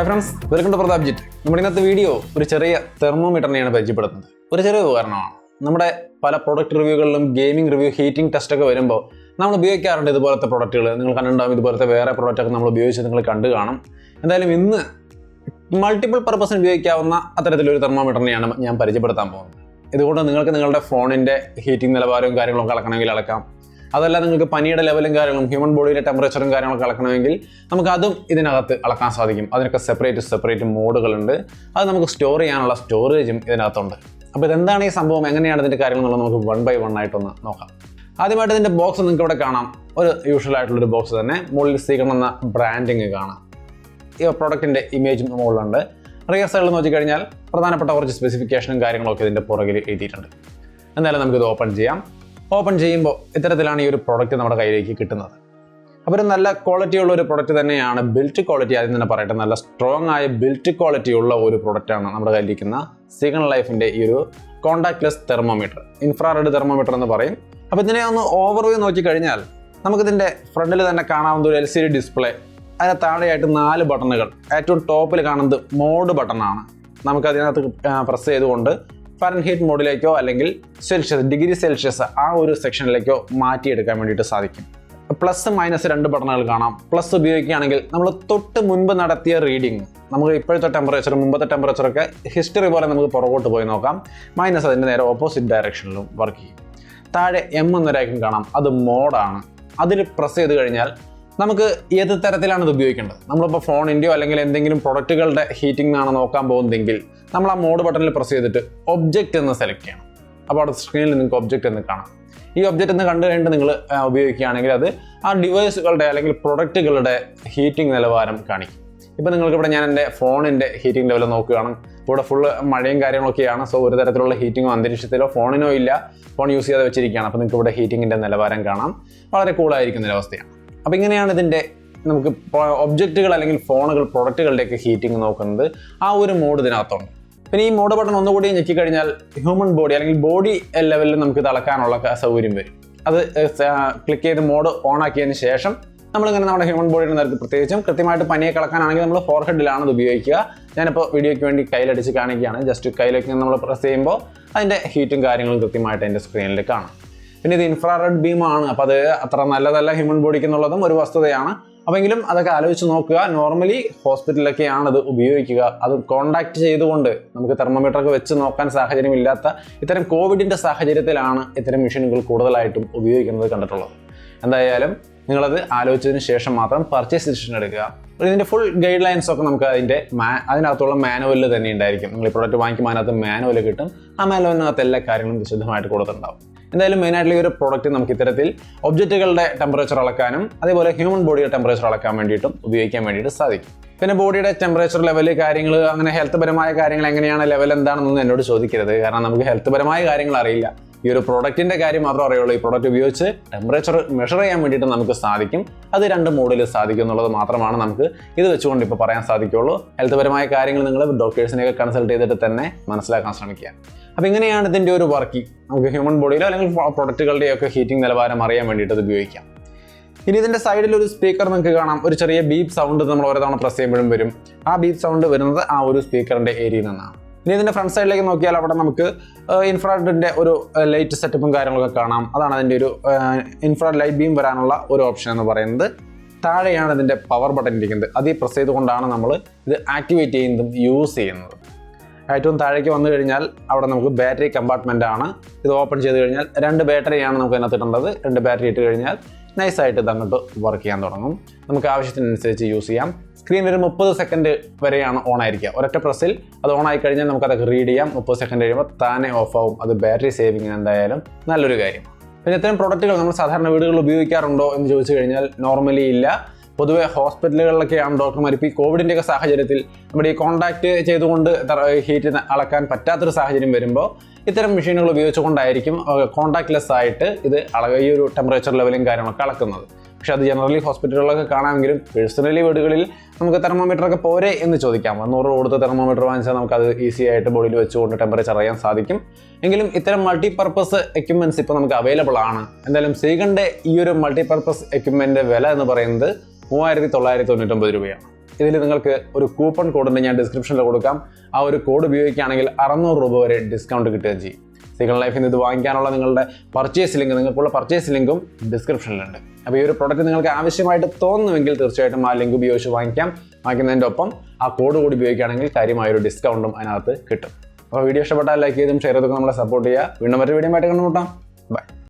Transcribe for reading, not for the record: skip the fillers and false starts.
Hi friends, welcome to പ്രതാപ്ജിറ്റ്. നമ്മുടെ ഇന്നത്തെ വീഡിയോ ഒരു ചെറിയ തെർമോമീറ്ററിനെയാണ് പരിചയപ്പെടുത്തുന്നത്. ഒരു ചെറിയ ഉപകരണമാണ്. നമ്മുടെ പല പ്രൊഡക്റ്റ് റിവ്യൂകളിലും ഗെയിമിംഗ് റിവ്യൂ, ഹീറ്റിംഗ് ടെസ്റ്റ് ഒക്കെ വരുമ്പോൾ നമ്മൾ ഉപയോഗിക്കാറുണ്ട് ഇതുപോലത്തെ പ്രൊഡക്റ്റുകൾ. നിങ്ങൾ കണ്ടിട്ടുണ്ടാകും ഇതുപോലത്തെ വേറെ പ്രൊഡക്റ്റൊക്കെ നമ്മൾ ഉപയോഗിച്ച് നിങ്ങൾ കണ്ടു കാണും. എന്തായാലും ഇന്ന് മൾട്ടിപ്പിൾ പർപ്പസിന് ഉപയോഗിക്കാവുന്ന അത്തരത്തിലൊരു തെർമോമീറ്ററിനെയാണ് ഞാൻ പരിചയപ്പെടുത്താൻ പോകുന്നത്. ഇതുകൊണ്ട് നിങ്ങൾക്ക് നിങ്ങളുടെ ഫോണിൻ്റെ ഹീറ്റിംഗ് നിലവാരവും കാര്യങ്ങളൊക്കെ അളക്കണമെങ്കിൽ അളക്കാം. അതല്ല, നിങ്ങൾക്ക് പനിയുടെ ലെവലും കാര്യങ്ങളും ഹ്യൂമൻ ബോഡിയിലെ ടെമ്പറേച്ചറും കാര്യങ്ങളൊക്കെ അളക്കണമെങ്കിൽ നമുക്ക് അതും ഇതിനകത്ത് അളക്കാൻ സാധിക്കും. അതിനൊക്കെ സെപ്പറേറ്റ് മോഡുകളുണ്ട്. അത് നമുക്ക് സ്റ്റോർ ചെയ്യാനുള്ള സ്റ്റോറേജും ഇതിനകത്തുണ്ട്. അപ്പോൾ ഇതെന്താണ് ഈ സംഭവം, എങ്ങനെയാണ് ഇതിൻ്റെ കാര്യങ്ങൾ എന്നുള്ളത് നമുക്ക് 1 by 1 ആയിട്ടൊന്ന് നോക്കാം. ആദ്യമായിട്ട് ഇതിൻ്റെ ബോക്സ് നിങ്ങൾക്ക് ഇവിടെ കാണാം. ഒരു യൂഷ്വൽ ആയിട്ടുള്ളൊരു ബോക്സ് തന്നെ. മുകളിൽ സീഗൺ എന്ന ബ്രാൻഡിങ് കാണാം. ഈ പ്രൊഡക്റ്റിൻ്റെ ഇമേജും മുകളിലുണ്ട്. റിയർ സൈഡിൽ നോക്കിക്കഴിഞ്ഞാൽ പ്രധാനപ്പെട്ട കുറച്ച് സ്പെസിഫിക്കേഷനും കാര്യങ്ങളൊക്കെ ഇതിൻ്റെ പുറകിൽ എഴുതിയിട്ടുണ്ട്. എന്തായാലും നമുക്കിത് ഓപ്പൺ ചെയ്യാം. ഓപ്പൺ ചെയ്യുമ്പോൾ ഇത്തരത്തിലാണ് ഈ ഒരു പ്രൊഡക്റ്റ് നമ്മുടെ കയ്യിലേക്ക് കിട്ടുന്നത്. അപ്പോൾ ഒരു നല്ല ക്വാളിറ്റി ഉള്ള ഒരു പ്രൊഡക്റ്റ് തന്നെയാണ്. ബിൽറ്റ് ക്വാളിറ്റി ആദ്യം തന്നെ പറയട്ടെ, നല്ല സ്ട്രോങ് ആയ ബിൽറ്റ് ക്വാളിറ്റി ഉള്ള ഒരു പ്രൊഡക്റ്റാണ് നമ്മുടെ കയ്യിലിരിക്കുന്ന സീഗൺ ലൈഫിൻ്റെ ഈ ഒരു കോൺടാക്ട്ലെസ് തെർമോമീറ്റർ, ഇൻഫ്രാറെഡ് തെർമോമീറ്റർ എന്ന് പറയും. അപ്പോൾ ഇതിനെ ഒന്ന് ഓവർവ്യൂ നോക്കിക്കഴിഞ്ഞാൽ നമുക്കിതിൻ്റെ ഫ്രണ്ടിൽ തന്നെ കാണാവുന്ന ഒരു LCD ഡിസ്പ്ലേ. അതിന് താഴെയായിട്ട് 4 ബട്ടണുകൾ. ഏറ്റവും ടോപ്പിൽ കാണുന്നത് മോഡ് ബട്ടണാണ്. നമുക്കതിനകത്ത് പ്രസ് ചെയ്തുകൊണ്ട് ഫാരൻഹീറ്റ് മോഡിലേക്കോ അല്ലെങ്കിൽ ഡിഗ്രി സെൽഷ്യസ് ആ ഒരു സെക്ഷനിലേക്കോ മാറ്റിയെടുക്കാൻ വേണ്ടിയിട്ട് സാധിക്കും. പ്ലസ് മൈനസ് 2 ബട്ടണുകൾ കാണാം. പ്ലസ് ഉപയോഗിക്കുകയാണെങ്കിൽ നമ്മൾ തൊട്ട് മുൻപ് നടത്തിയ റീഡിങ്, നമുക്ക് ഇപ്പോഴത്തെ ടെമ്പറേച്ചർ, മുമ്പത്തെ ടെമ്പറേച്ചറൊക്കെ ഹിസ്റ്ററി പോലെ നമുക്ക് പുറകോട്ട് പോയി നോക്കാം. മൈനസ് അതിൻ്റെ നേരെ ഓപ്പോസിറ്റ് ഡയറക്ഷനിലും വർക്ക് ചെയ്യും. താഴെ എന്നൊരു ഐക്കൺ കാണാം. അത് മോഡാണ്. അതിൽ പ്രസ് ചെയ്ത് കഴിഞ്ഞാൽ നമുക്ക് ഏത് തരത്തിലാണ് ഇത് ഉപയോഗിക്കേണ്ടത്. നമ്മളിപ്പോൾ ഫോണിൻ്റെയോ അല്ലെങ്കിൽ എന്തെങ്കിലും പ്രൊഡക്റ്റുകളുടെ ഹീറ്റിംഗ് ആണ് നോക്കാൻ പോകുന്നതെങ്കിൽ നമ്മൾ ആ മോഡ് ബട്ടണിൽ പ്രസ് ചെയ്തിട്ട് ഒബ്ജക്റ്റ് എന്ന് സെലക്ട് ചെയ്യണം. അപ്പോൾ അവിടെ സ്ക്രീനിൽ നിങ്ങൾക്ക് ഒബ്ജക്റ്റ് എന്ന് കാണാം. ഈ ഒബ്ജക്റ്റ് എന്ന് കണ്ടു കഴിഞ്ഞിട്ട് നിങ്ങൾ ഉപയോഗിക്കുകയാണെങ്കിൽ അത് ആ ഡിവൈസുകളുടെ അല്ലെങ്കിൽ പ്രൊഡക്റ്റുകളുടെ ഹീറ്റിംഗ് നിലവാരം കാണിക്കും. ഇപ്പോൾ നിങ്ങൾക്കിവിടെ ഞാൻ എൻ്റെ ഫോണിൻ്റെ ഹീറ്റിംഗ് ലെവൽ നോക്കുകയാണ്. ഇവിടെ ഫുള്ള് മഴയും കാര്യങ്ങളൊക്കെയാണ്. സോ ഒരു തരത്തിലുള്ള ഹീറ്റിങ്ങോ അന്തരീക്ഷത്തിലോ ഫോണിനോ ഇല്ല. ഫോൺ യൂസ് ചെയ്യാതെ വെച്ചിരിക്കുകയാണ്. അപ്പോൾ നിങ്ങൾക്ക് ഇവിടെ ഹീറ്റിങ്ങിൻ്റെ നിലവാരം കാണാം. വളരെ കൂളായിരിക്കുന്ന ഒരവസ്ഥയാണ്. അപ്പോൾ ഇങ്ങനെയാണ് ഇതിൻ്റെ നമുക്ക് ഒബ്ജക്റ്റുകൾ അല്ലെങ്കിൽ ഫോണുകൾ, പ്രൊഡക്റ്റുകളുടെയൊക്കെ ഹീറ്റിംഗ് നോക്കുന്നത്. ആ ഒരു മോഡ് ഇതിനകത്തുണ്ട്. പിന്നെ ഈ മോഡ് ബട്ടൺ ഒന്നുകൂടി ഞെക്കിക്കഴിഞ്ഞാൽ ഹ്യൂമൻ ബോഡി അല്ലെങ്കിൽ ബോഡി ലെവലിൽ നമുക്ക് ഇത് അളക്കാനുള്ള സൗകര്യം വരും. അത് ക്ലിക്ക് ചെയ്ത് മോഡ് ഓൺ ആക്കിയതിന് ശേഷം നമ്മളിങ്ങനെ നമ്മുടെ ഹ്യൂമൻ ബോഡിയുടെ നേരത്തെ, പ്രത്യേകിച്ചും കൃത്യമായിട്ട് പനിയെ കളക്കാനാണെങ്കിൽ നമ്മൾ ഫോർഹെഡിലാണ് ഇത് ഉപയോഗിക്കുക. ഞാനിപ്പോൾ വീഡിയോയ്ക്ക് വേണ്ടി കയ്യിലടിച്ച് കാണിക്കുകയാണ്. ജസ്റ്റ് കയ്യിലേക്ക് നമ്മൾ പ്രസ് ചെയ്യുമ്പോൾ അതിൻ്റെ ഹീറ്റും കാര്യങ്ങളും കൃത്യമായിട്ട് അതിൻ്റെ സ്ക്രീനിൽ കാണാം. പിന്നെ ഇത് ഇൻഫ്രാറെഡ് ബീമാണ്. അപ്പോൾ അത് അത്ര നല്ലതല്ല ഹ്യൂമൻ ബോഡിക്ക് എന്നുള്ളതും ഒരു വസ്തുതയാണ്. അപ്പോഴെങ്കിലും അതൊക്കെ ആലോചിച്ച് നോക്കുക. നോർമലി ഹോസ്പിറ്റലിലൊക്കെയാണ് അത് ഉപയോഗിക്കുക. അത് കോണ്ടാക്ട് ചെയ്തുകൊണ്ട് നമുക്ക് തെർമോമീറ്ററൊക്കെ വെച്ച് നോക്കാൻ സാഹചര്യമില്ലാത്ത ഇത്തരം കോവിഡിൻ്റെ സാഹചര്യത്തിലാണ് ഇത്തരം മെഷീനുകൾ കൂടുതലായിട്ടും ഉപയോഗിക്കുന്നത് കണ്ടിട്ടുള്ളത്. എന്തായാലും നിങ്ങളത് ആലോചിച്ചതിന് ശേഷം മാത്രം പർച്ചേസ് ഡിസിഷൻ എടുക്കുക. ഇതിൻ്റെ ഫുൾ ഗൈഡ് ലൈൻസ് ഒക്കെ നമുക്ക് അതിനകത്തുള്ള മാനുവലിൽ തന്നെ ഉണ്ടായിരിക്കും. നിങ്ങൾ ഈ പ്രൊഡക്റ്റ് വാങ്ങിക്കുമ്പോൾ അതിനകത്ത് മാനുവൽ കിട്ടും. ആ മാനുവലിനകത്ത് എല്ലാ കാര്യങ്ങളും വിശദമായിട്ട് കൊടുത്തിട്ടുണ്ടാവും. എന്തായാലും മെയിനായിട്ടുള്ള ഈ ഒരു പ്രോഡക്റ്റ് നമുക്ക് ഇത്തരത്തിൽ ഒബ്ജക്റ്റുകളുടെ ടെമ്പറേച്ചർ അളക്കാനും അതേപോലെ ഹ്യൂമൻ ബോഡിയുടെ ടെമ്പറേച്ചർ അളക്കാൻ വേണ്ടിയിട്ടും ഉപയോഗിക്കാൻ വേണ്ടിയിട്ട് സാധിക്കും. പിന്നെ ബോഡിയുടെ ടെമ്പറേച്ചർ ലെവല് കാര്യങ്ങൾ, അങ്ങനെ ഹെൽത്ത് പരമായ കാര്യങ്ങൾ എങ്ങനെയാണ്, ലെവൽ എന്താണെന്നൊന്നും എന്നോട് ചോദിക്കരുത്. കാരണം നമുക്ക് ഹെൽത്ത് പരമായ കാര്യങ്ങൾ അറിയില്ല. ഈ ഒരു പ്രോഡക്റ്റിൻ്റെ കാര്യം മാത്രമേ അറിയുള്ളൂ. ഈ പ്രോഡക്റ്റ് ഉപയോഗിച്ച് ടെമ്പറേച്ചർ മെഷർ ചെയ്യാൻ വേണ്ടിയിട്ട് നമുക്ക് സാധിക്കും. അത് 2 മോഡിൽ സാധിക്കും എന്നുള്ളത് മാത്രമാണ് നമുക്ക് ഇത് വെച്ചുകൊണ്ട് ഇപ്പോൾ പറയാൻ സാധിക്കുള്ളൂ. ഹെൽത്ത് പരമായ കാര്യങ്ങൾ നിങ്ങൾ ഡോക്ടേഴ്സിനെയൊക്കെ കൺസൾട്ട് ചെയ്തിട്ട് തന്നെ മനസ്സിലാക്കാൻ ശ്രമിക്കുക. അപ്പോൾ ഇങ്ങനെയാണ് ഇതിൻ്റെ ഒരു വർക്കിംഗ്. നമുക്ക് ഹ്യൂമൻ ബോഡിയിലോ അല്ലെങ്കിൽ പ്രൊഡക്റ്റുകളുടെയൊക്കെ ഹീറ്റിംഗ് നിലവാരം അറിയാൻ വേണ്ടിയിട്ട് ഇത് ഉപയോഗിക്കാം. ഇനി ഇതിൻ്റെ സൈഡിൽ ഒരു സ്പീക്കർ നിങ്ങൾക്ക് കാണാം. ഒരു ചെറിയ ബീപ്പ് സൗണ്ട് നമ്മൾ ഓരോ തവണ പ്രസ് ചെയ്യുമ്പോഴും വരും. ആ ബീപ്പ് സൗണ്ട് വരുന്നത് ആ ഒരു സ്പീക്കറിൻ്റെ ഏരിയയിൽ നിന്നാണ്. ഇനി ഇതിൻ്റെ ഫ്രണ്ട് സൈഡിലേക്ക് നോക്കിയാൽ അവിടെ നമുക്ക് ഇൻഫ്രാറെഡിൻ്റെ ഒരു ലൈറ്റ് സെറ്റപ്പും കാര്യങ്ങളൊക്കെ കാണാം. അതാണ് അതിൻ്റെ ഒരു ഇൻഫ്രാറെഡ് ലൈറ്റ് ബീം വരാനുള്ള ഒരു ഓപ്ഷൻ എന്ന് പറയുന്നത്. താഴെയാണ് ഇതിൻ്റെ പവർ ബട്ടൺ ഇരിക്കുന്നത്. അത് ഈ പ്രസ് ചെയ്തുകൊണ്ടാണ് നമ്മൾ ഇത് ആക്ടിവേറ്റ് ചെയ്യുന്നതും യൂസ് ചെയ്യുന്നത്. ഏറ്റവും താഴേക്ക് വന്നു കഴിഞ്ഞാൽ അവിടെ നമുക്ക് ബാറ്ററി കമ്പാർട്ട്മെൻ്റ് ആണ്. ഇത് ഓപ്പൺ ചെയ്ത് കഴിഞ്ഞാൽ 2 ബാറ്ററിയാണ് നമുക്ക് അതിനകത്ത് ഇടേണ്ടത്. 2 ബാറ്ററി ഇട്ട് കഴിഞ്ഞാൽ നൈസായിട്ട് ഇത് അങ്ങോട്ട് വർക്ക് ചെയ്യാൻ തുടങ്ങും. നമുക്ക് ആവശ്യത്തിനനുസരിച്ച് യൂസ് ചെയ്യാം. സ്ക്രീൻ ഒരു 30 സെക്കൻഡ് വരെയാണ് ഓൺ ആയിരിക്കുക. ഒരൊറ്റ പ്രസ്സിൽ അത് ഓൺ ആയി കഴിഞ്ഞാൽ നമുക്കതൊക്കെ റീഡ് ചെയ്യാം. 30 സെക്കൻഡ് കഴിയുമ്പോൾ താനെ ഓഫ് ആവും. അത് ബാറ്ററി സേവിങ്ങിന് എന്തായാലും നല്ലൊരു കാര്യം. പിന്നെ ഇത്തരം പ്രൊഡക്റ്റുകൾ നമ്മൾ സാധാരണ വീടുകളിൽ ഉപയോഗിക്കാറുണ്ടോ എന്ന് ചോദിച്ചു കഴിഞ്ഞാൽ നോർമലി ഇല്ല. പൊതുവെ ഹോസ്പിറ്റലുകളിലൊക്കെയാണ് ഡോക്ടർമാർ ഇപ്പോൾ ഈ കോവിഡിൻ്റെയൊക്കെ സാഹചര്യത്തിൽ നമ്മുടെ ഈ കോണ്ടാക്ട് ചെയ്തുകൊണ്ട് ഹീറ്റ് അളക്കാൻ പറ്റാത്തൊരു സാഹചര്യം വരുമ്പോൾ ഇത്തരം മെഷീനുകൾ ഉപയോഗിച്ചുകൊണ്ടായിരിക്കും കോണ്ടാക്ട്ലെസ് ആയിട്ട് ഇത് ഈ ഒരു ടെമ്പറേച്ചർ ലെവലും കാര്യങ്ങളൊക്കെ അളക്കുന്നത്. പക്ഷേ അത് ജനറലി ഹോസ്പിറ്റലുകളൊക്കെ കാണാമെങ്കിലും പേഴ്സണലി വീടുകളിൽ നമുക്ക് തെർമോമീറ്ററൊക്കെ പോരെ എന്ന് ചോദിക്കാം. 100 രൂപ കൊടുത്ത് തെർമോമീറ്റർ വാങ്ങിച്ചാൽ നമുക്കത് ഈസി ആയിട്ട് ബോഡിയിൽ വെച്ചുകൊണ്ട് ടെമ്പറേച്ചർ അറിയാൻ സാധിക്കും. എങ്കിലും ഇത്തരം മൾട്ടിപർപ്പസ് എക്യുപ്മെൻറ്റ്സ് ഇപ്പോൾ നമുക്ക് അവൈലബിൾ ആണ്. എന്തായാലും സീഗണിൻ്റെ ഈ ഒരു മൾട്ടിപർപ്പസ് എക്യുപ്മെൻറ്റിൻ്റെ വില എന്ന് പറയുന്നത് 3999 രൂപയാണ്. ഇതിൽ നിങ്ങൾക്ക് ഒരു കൂപ്പൺ കോഡിൻ്റെ ഞാൻ ഡിസ്ക്രിപ്ഷനിൽ കൊടുക്കാം. ആ ഒരു കോഡ് ഉപയോഗിക്കുകയാണെങ്കിൽ 600 രൂപ വരെ ഡിസ്കൗണ്ട് കിട്ടുകയും ചെയ്യും. സിഗ്നൽ ലൈഫിൽ നിന്ന് ഇത് വാങ്ങിക്കാനുള്ള നിങ്ങളുടെ നിങ്ങൾക്കുള്ള പർച്ചേസ് ലിങ്കും ഡിസ്ക്രിപ്ഷനിലുണ്ട്. അപ്പോൾ ഈ ഒരു പ്രൊഡക്റ്റ് നിങ്ങൾക്ക് ആവശ്യമായിട്ട് തോന്നുന്നുവെങ്കിൽ തീർച്ചയായിട്ടും ആ ലിങ്ക് ഉപയോഗിച്ച് വാങ്ങിക്കുന്നതിൻ്റെ ഒപ്പം ആ കോഡ് കൂടി ഉപയോഗിക്കുകയാണെങ്കിൽ കാര്യമായൊരു ഡിസ്കൗണ്ടും അതിനകത്ത് കിട്ടും. അപ്പോൾ വീഡിയോ ഇഷ്ടപ്പെട്ടാൽ ലൈക്ക് ചെയ്തും ഷെയർ ചെയ്തൊക്കെ നമ്മളെ സപ്പോർട്ട് ചെയ്യുക. വീണ്ടും മറ്റൊരു വീഡിയോ ആയിട്ട് കണ്ടുമുട്ടാം. ബൈ.